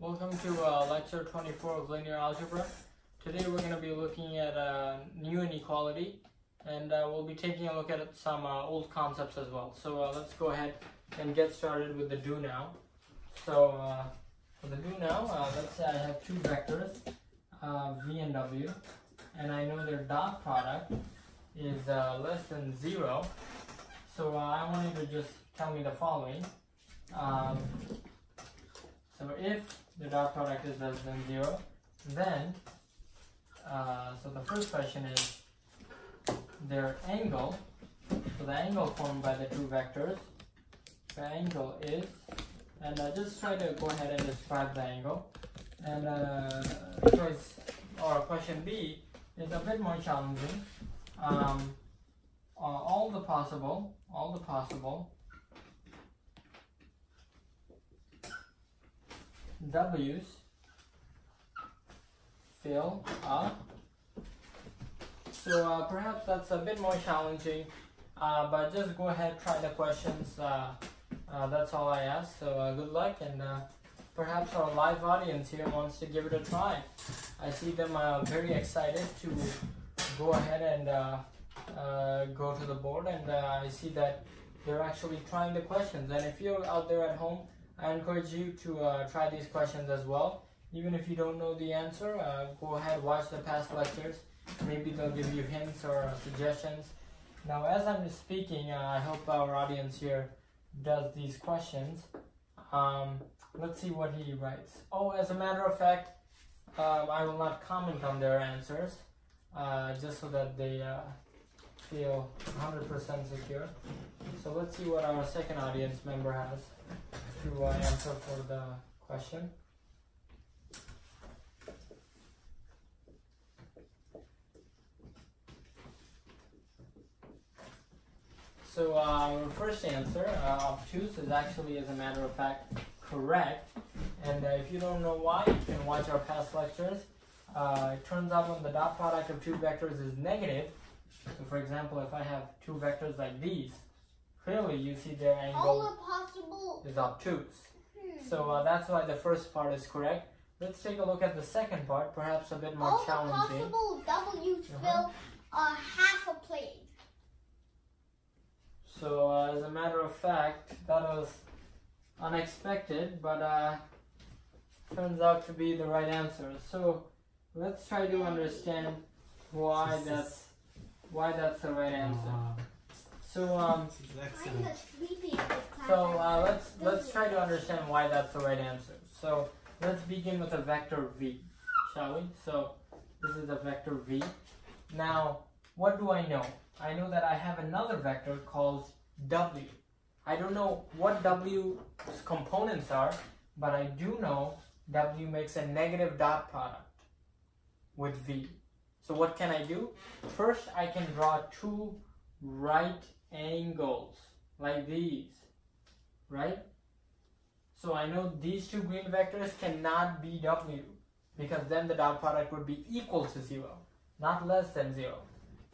Welcome to lecture 24 of linear algebra. Today we're going to be looking at new inequality, and we'll be taking a look at some old concepts as well. So let's go ahead and get started with the do now. So for the do now, let's say I have two vectors, v and w, and I know their dot product is less than 0. So I want you to just tell me the following. So if the dot product is less than 0, then, so the first question is their angle. So the angle formed by the two vectors, the angle is, and just try to go ahead and describe the angle. And choice or question B is a bit more challenging. All the possible W's fill up. So perhaps that's a bit more challenging, but just go ahead, try the questions. That's all I ask. So good luck, and perhaps our live audience here wants to give it a try. I see them very excited to go ahead and go to the board, and I see that they're actually trying the questions. And if you're out there at home, I encourage you to try these questions as well. Even if you don't know the answer, go ahead, watch the past lectures. Maybe they'll give you hints or suggestions. Now, as I'm speaking, I hope our audience here does these questions. Let's see what he writes. Oh, as a matter of fact, I will not comment on their answers, just so that they feel 100% secure. So let's see what our second audience member has to answer for the question. So our first answer, obtuse, is actually, as a matter of fact, correct. And if you don't know why, you can watch our past lectures. It turns out when the dot product of two vectors is negative, so for example, if I have two vectors like these, clearly you see their angle is obtuse. So that's why the first part is correct. Let's take a look at the second part, perhaps a bit more challenging. All the possible W's fill half a plane. So as a matter of fact, that was unexpected, but turns out to be the right answer. So let's try to understand why that's the right answer. So let's try to understand why that's the right answer. So let's begin with a vector v, shall we? So this is a vector v. Now, what do I know? I know that I have another vector called w. I don't know what w's components are, but I do know w makes a negative dot product with v. So what can I do? First, I can draw two right angles like these, right? So I know these two green vectors cannot be w, because then the dot product would be equal to 0, not less than 0.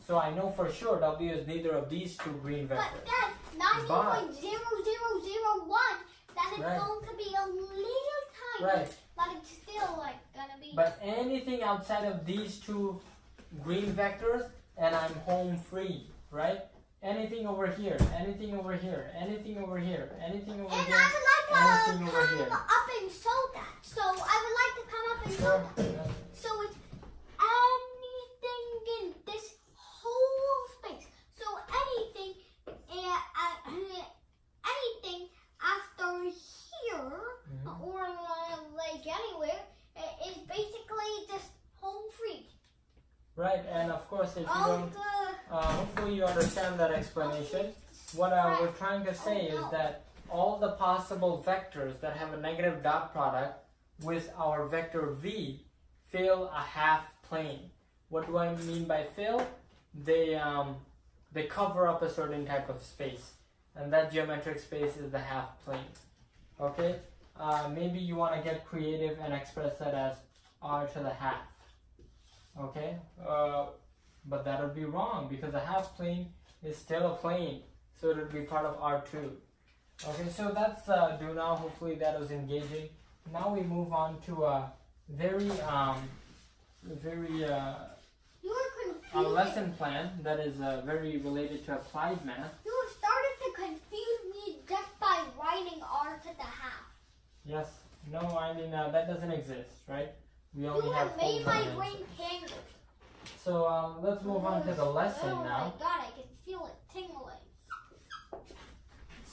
So I know for sure w is neither of these two green vectors. But that's 90.0001. That is going to be a little tiny, but it's still like gonna be. But anything outside of these two green vectors, and I'm home free, right? Anything over here, anything over here, anything over here, anything over here, anything over here. And I would like to come up and show that. So I would like to come up and show that. So it's anything in this whole space. So anything after here or like anywhere is basically just home free. Right, and of course, if you don't, hopefully you understand that explanation. What we're trying to say is that all the possible vectors that have a negative dot product with our vector v fill a half plane. What do I mean by fill? They cover up a certain type of space, and that geometric space is the half plane. Okay, maybe you want to get creative and express that as r to the half. Okay, but that would be wrong, because a half plane is still a plane, so it would be part of R2. Okay, so that's do now. Hopefully that was engaging. now we move on to a very lesson plan that is very related to applied math. You started to confuse me just by writing r to the half. Yes. No, I mean that doesn't exist, right? We only You have made full my answers. brain tangled. So let's move on to the lesson now. Oh my god, I can feel it tingling.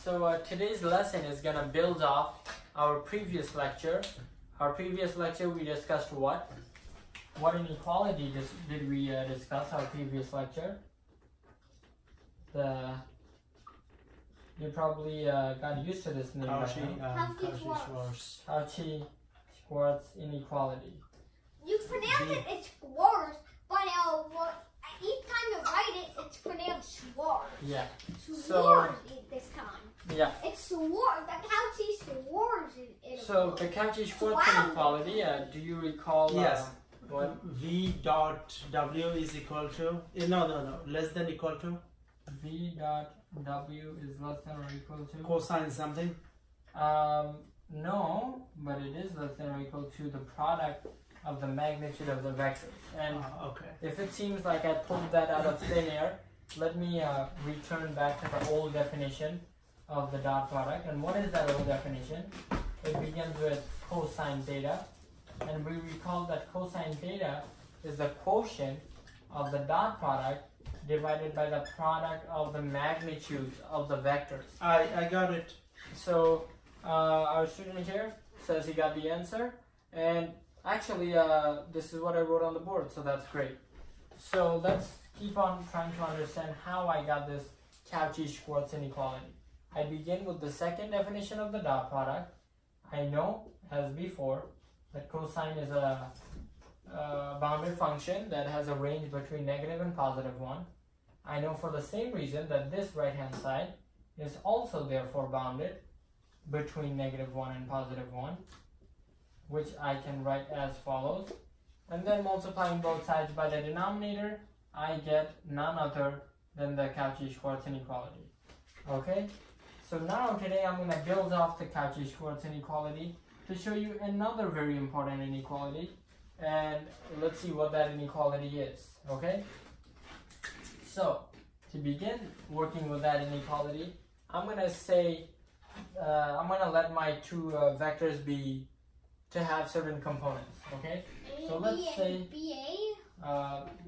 So today's lesson is going to build off our previous lecture. Our previous lecture we discussed what? What inequality did we discuss our previous lecture? You probably got used to this name by now. Cauchy-Schwarz inequality. You pronounce it as Schwarz, but each time you write it, it's pronounced Schwarz. Yeah. Schwarz this time. Yeah. It's Schwarz. The Cauchy-Schwarz inequality. So the Cauchy-Schwarz inequality, do you recall? Yes. What? V dot W is equal to no less than equal to V dot W is less than or equal to cosine something. No, but it is less than or equal to the product of the magnitude of the vectors. And Okay. if it seems like I pulled that out of thin air, let me return back to the old definition of the dot product. And what is that old definition? It begins with cosine theta. And we recall that cosine theta is the quotient of the dot product divided by the product of the magnitudes of the vectors. I got it. So our student here says he got the answer, and actually this is what I wrote on the board, so that's great. So let's keep on trying to understand how I got this Cauchy-Schwarz inequality. I begin with the second definition of the dot product. I know, as before, that cosine is a bounded function that has a range between negative and positive 1. I know for the same reason that this right hand side is also therefore bounded between negative 1 and positive 1, which I can write as follows. And then multiplying both sides by the denominator, I get none other than the Cauchy-Schwarz inequality. Okay? So now today I'm going to build off the Cauchy-Schwarz inequality to show you another very important inequality, and let's see what that inequality is. Okay? So to begin working with that inequality, I'm going to say I'm going to let my two vectors be to have certain components. Okay? So let's say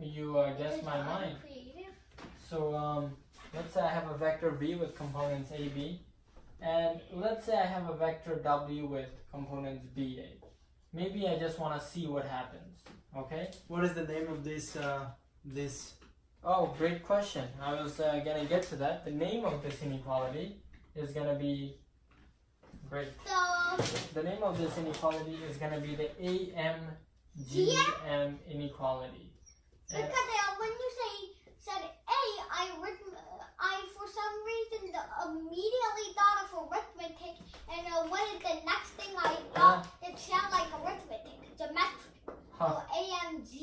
you guess my mind. So let's say I have a vector v with components a, b, and let's say I have a vector w with components b, a. Maybe I just want to see what happens. Okay? What is the name of this Oh, great question. I was going to get to that. The name of this inequality is going to be great. The name of this inequality is going to be the AMGM inequality. Because when you said A, I for some reason immediately thought of arithmetic, and what is the next thing I thought? It sounded like arithmetic, geometry. So AMG.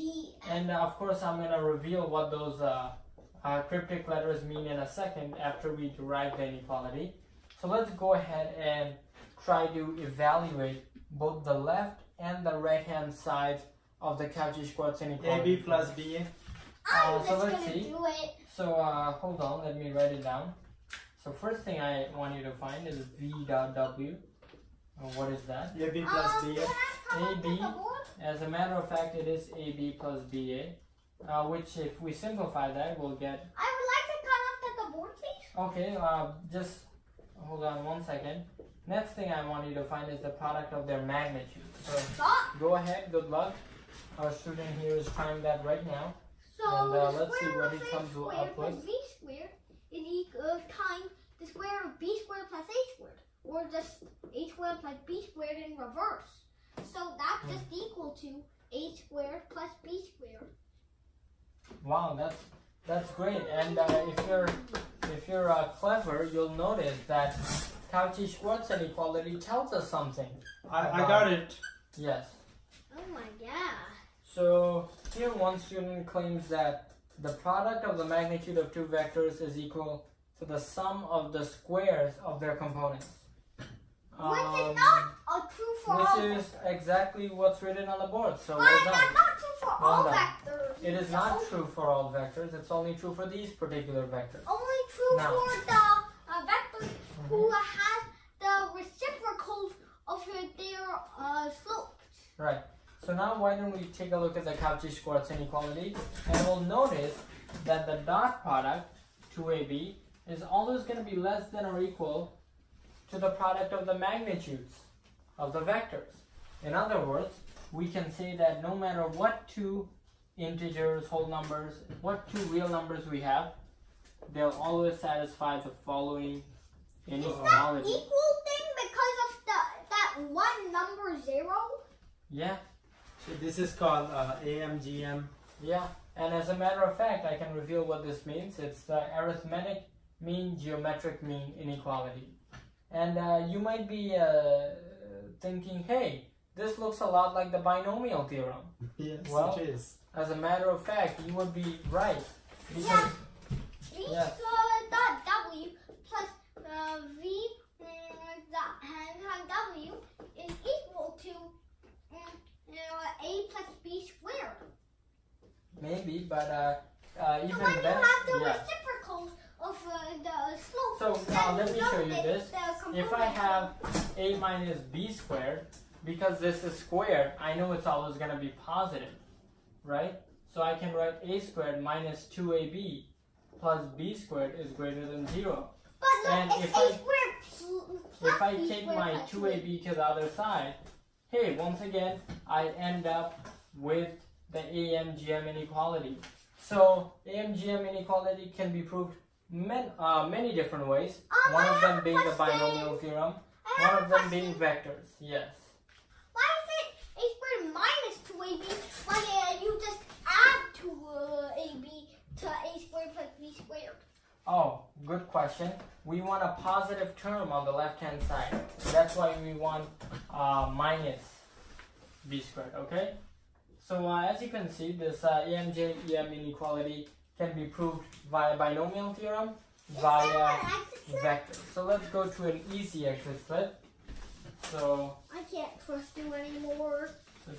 And of course, I'm going to reveal what those cryptic letters mean in a second after we derive the inequality. So let's go ahead and try to evaluate both the left and the right hand sides of the Cauchy-Schwarz inequality. AB plus BA. I'm so just let's going to see. do it. So hold on, let me write it down. So first thing I want you to find is v dot w. What is that? AB plus BA. Can I come up AB. with the board? As a matter of fact, it is AB plus BA, which if we simplify that, we'll get... I would like to come up to the board, please. Okay, just hold on 1 second. Next thing I want you to find is the product of their magnitude. So Stop. go ahead, good luck. Our student here is trying that right now. So And, the let's see square what of he a comes squared up plus with. b squared is equal times the square of b squared plus a squared, or just a squared plus b squared in reverse. So that's just equal to a squared plus b squared. Wow, that's great. And if you're clever, you'll notice that Cauchy-Schwarz inequality tells us something. I got it. Yes. Oh my god. So here one student claims that the product of the magnitude of two vectors is equal to the sum of the squares of their components. Which is not true for all which is exactly what's written on the board. So But well done. that's not true for Well all done. vectors. It is not true for all vectors. It's only true for these particular vectors. Only true Now. for the vectors who has the reciprocals of their slopes. Right. So now why don't we take a look at the Cauchy-Schwarz inequality, and we'll notice that the dot product 2AB is always going to be less than or equal to the product of the magnitudes of the vectors. In other words, we can say that no matter what two integers, whole numbers, what two real numbers we have, they'll always satisfy the following Is that inequality. equal thing because of that one number 0? Yeah, So this is called AMGM. yeah. And as a matter of fact, I can reveal what this means. It's the arithmetic mean geometric mean inequality. And you might be thinking, hey, this looks a lot like the binomial theorem. Yes, Well, it is. As a matter of fact, you would be right. Because, Yeah. V Yes. dot W plus V dot W is equal to A plus B squared. maybe, but So even when you then, have the yeah. reciprocals of the slope, So now let me show you that this. the If I components- have A minus B squared, because this is squared, I know it's always going to be positive, right? So I can write A squared minus 2AB plus B squared is greater than 0. But look, and it's if A I- squared plus If I B take squared my plus 2AB to the other side, hey, once again, I end up with the AMGM inequality. So AMGM inequality can be proved many different ways. One of them being the binomial theorem, one of them being vectors. Yes. Why is it A squared minus 2AB when you just add 2AB to A squared plus B squared? Oh, good question. We want a positive term on the left-hand side. That's why we want minus B squared, okay? So as you can see, this AMJ-EM inequality can be proved via binomial theorem, via vectors. So let's go to an easy exit flip. So I can't trust you anymore.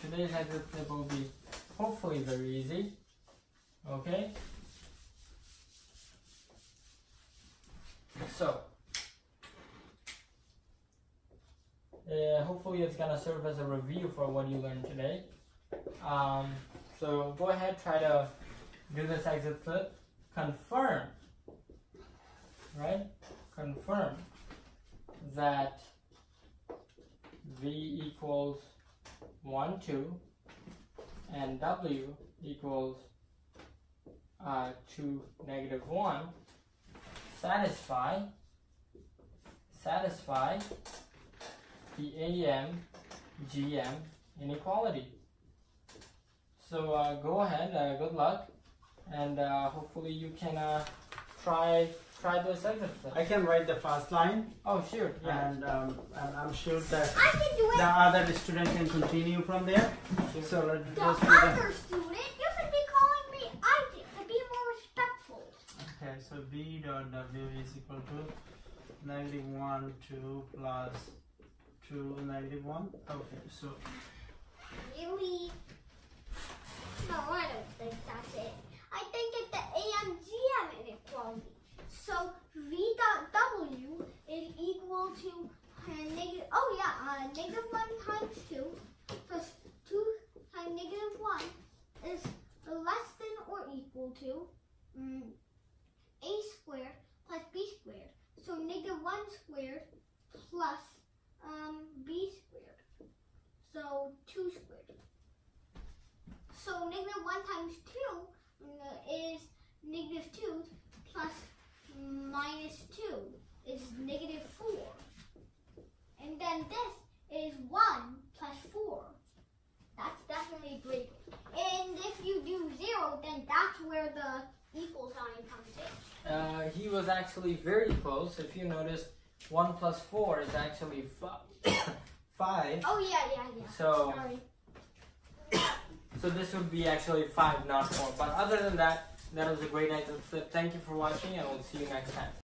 today's exit flip will be hopefully very easy. Okay? So hopefully it's gonna serve as a review for what you learned today. So go ahead, try to do this exit flip. Confirm, right? Confirm that V equals 1, 2 and W equals 2, negative 1. Satisfy the AM-GM inequality. So go ahead, good luck, and hopefully you can try this exit flip. I can write the first line, Oh, sure, yeah. and I'm sure that I can do it. the other student can continue from there. Sure. So let's The just do the. other student, you should be calling me Isaac to be more respectful. Okay, so B dot W is equal to negative 1, 2 plus 2, negative 1. Okay, so Really? No, I don't think that's it. I think it's the AMGM inequality. So V dot W is equal to negative, negative 1 times 2 plus 2 times negative 1 is less than or equal to A squared plus B squared. So negative 1 squared plus B squared. So 2 squared. So negative 1 times 2 is negative 2 plus minus 2 is negative 4. And then this is 1 plus 4. That's definitely greater. And if you do 0, then that's where the equal sign comes in. He was actually very close. If you notice, 1 plus 4 is actually 5. Oh, yeah. So, Sorry. so this would be actually 5, not 4. But other than that, that was a great exit flip. Thank you for watching, and we'll see you next time.